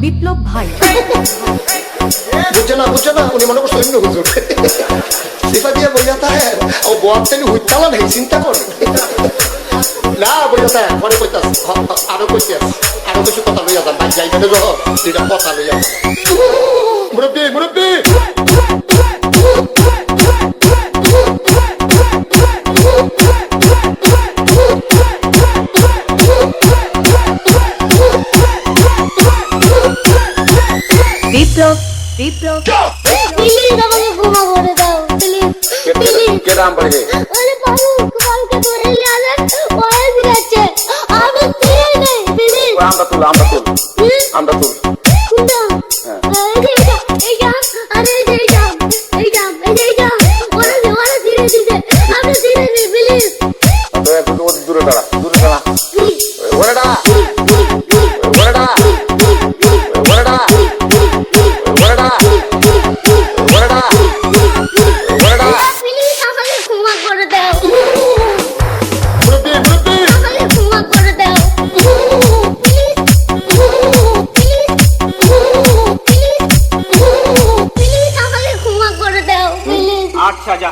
বিপ্লব ভাই বুঝছে না উনি মনে করছে অন্য হুজুর সিফা দিয়ে বইয়া থাকে ও বোয়ার তেলি হুইতালা নেই চিন্তা করে না বইয়া থাকে পরে কইতাস আরো কইতাস আরো কিছু কথা লইয়া যান ভাই যাইবে না যখন দুইটা কথা লইয়া মুরব্বী বিপ্লব প্লিজ আমাকে ক্ষমা করে দাও প্লিজ কে নাম পড়ে ওরে বাবু কালকে ধরে নিয়ে আসেন ওরে দিচ্ছে আমি চিনি নেই প্লিজ আমরা তুল কোনটা এই যা আরে এই যা ওরে ধীরে দিতে আমি চিনি নেই প্লিজ দূরে দাঁড়া ওরে দাঁড়া আচ্ছা যা